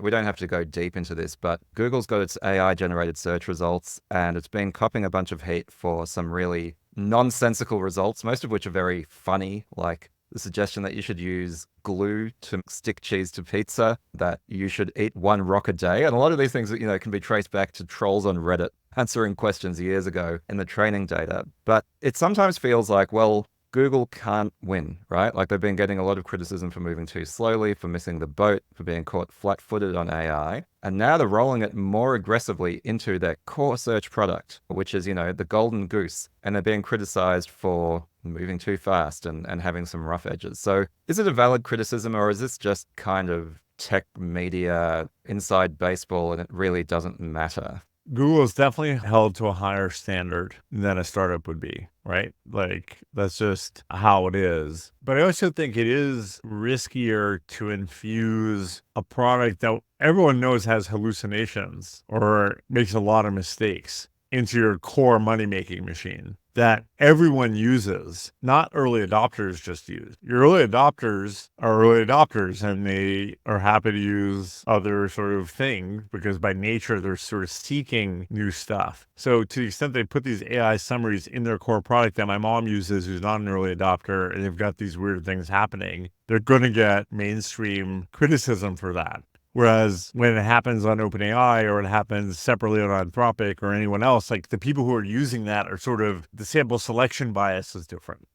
We don't have to go deep into this, but Google's got its AI-generated search results, and it's been copping a bunch of heat for some really nonsensical results, most of which are very funny, like the suggestion that you should use glue to stick cheese to pizza, that you should eat one rock a day. And a lot of these things, can be traced back to trolls on Reddit answering questions years ago in the training data. But it sometimes feels like, well, Google can't win, right? Like they've been getting a lot of criticism for moving too slowly, for missing the boat, for being caught flat-footed on AI. And now they're rolling it more aggressively into their core search product, which is, the golden goose. And they're being criticized for moving too fast and having some rough edges. So is it a valid criticism, or is this just kind of tech media inside baseball and it really doesn't matter? Google is definitely held to a higher standard than a startup would be, right? Like, that's just how it is. But I also think it is riskier to infuse a product that everyone knows has hallucinations or makes a lot of mistakes into your core money-making machine that everyone uses, not early adopters just use. Your early adopters are early adopters, and they are happy to use other sort of things because by nature, they're sort of seeking new stuff. So to the extent they put these AI summaries in their core product that my mom uses, who's not an early adopter, and they've got these weird things happening, they're going to get mainstream criticism for that. Whereas when it happens on OpenAI or it happens separately on Anthropic or anyone else, like the people who are using that are sort of, the sample selection bias is different,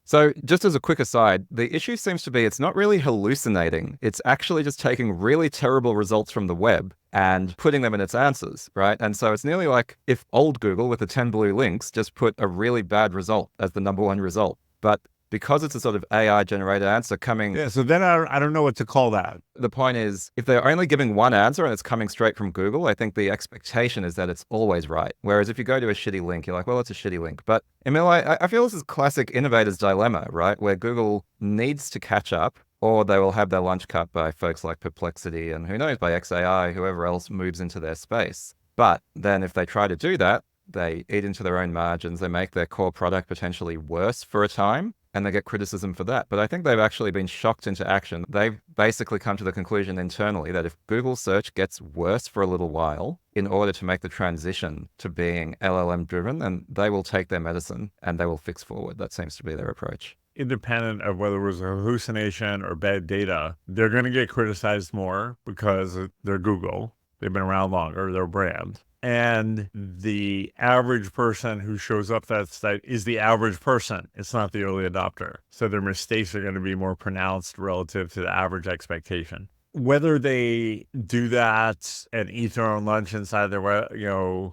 So just as a quick aside, the issue seems to be it's not really hallucinating. It's actually just taking really terrible results from the web and putting them in its answers, right? And so it's nearly like if old Google with the 10 blue links just put a really bad result as the number one result. But because it's a sort of AI-generated answer coming... Yeah, so then I don't know what to call that. The point is, if they're only giving one answer and it's coming straight from Google, I think the expectation is that it's always right. Whereas if you go to a shitty link, you're like, well, it's a shitty link. But Emil, I feel this is classic innovator's dilemma, right? Where Google needs to catch up, or they will have their lunch cut by folks like Perplexity and who knows, by XAI, whoever else moves into their space. But then if they try to do that, they eat into their own margins, they make their core product potentially worse for a time, and they get criticism for that. But I think they've actually been shocked into action. They've basically come to the conclusion internally that if Google search gets worse for a little while in order to make the transition to being LLM driven, then they will take their medicine and they will fix forward. That seems to be their approach. Independent of whether it was a hallucination or bad data, they're going to get criticized more because they're Google. They've been around longer, they're a brand. And the average person who shows up that site is the average person. It's not the early adopter. So their mistakes are going to be more pronounced relative to the average expectation. Whether they do that and eat their own lunch inside their,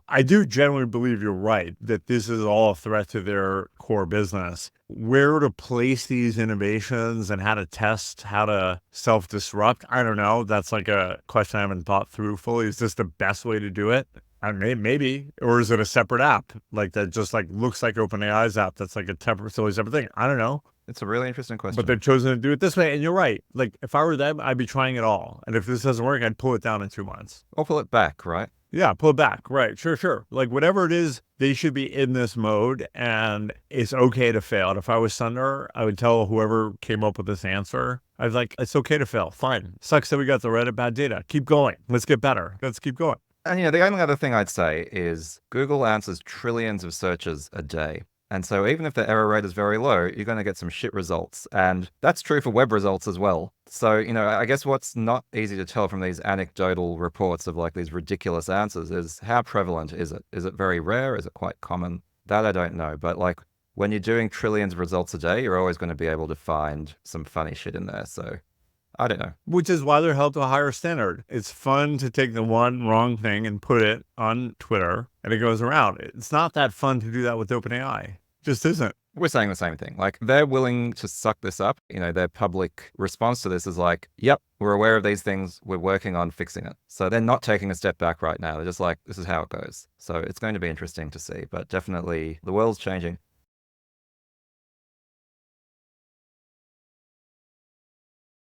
I do generally believe you're right, that this is all a threat to their core business. Where to place these innovations and how to test, how to self-disrupt, I don't know. That's like a question I haven't thought through fully. Is this the best way to do it? I mean, maybe. Or is it a separate app like that just like looks like OpenAI's app that's like a totally separate thing? I don't know. It's a really interesting question. But they've chosen to do it this way. And you're right. Like if I were them, I'd be trying it all. And if this doesn't work, I'd pull it down in 2 months. Or pull it back, right? Yeah, pull it back. Right. Sure. Like whatever it is, they should be in this mode and it's okay to fail. And if I was Sundar, I would tell whoever came up with this answer, I was like, it's okay to fail. Fine. Sucks that we got the Reddit bad data. Keep going. Let's get better. Let's keep going. And the only other thing I'd say is Google answers trillions of searches a day. And so even if the error rate is very low, you're going to get some shit results. And that's true for web results as well. So, I guess what's not easy to tell from these anecdotal reports of like these ridiculous answers is how prevalent is it? Is it very rare? Is it quite common? That I don't know. But like when you're doing trillions of results a day, you're always going to be able to find some funny shit in there. So I don't know. Which is why they're held to a higher standard. It's fun to take the one wrong thing and put it on Twitter and it goes around. It's not that fun to do that with OpenAI. Just isn't. We're saying the same thing. Like they're willing to suck this up. Their public response to this is like, yep, we're aware of these things. We're working on fixing it. So they're not taking a step back right now. They're just like, this is how it goes. So it's going to be interesting to see, but definitely the world's changing.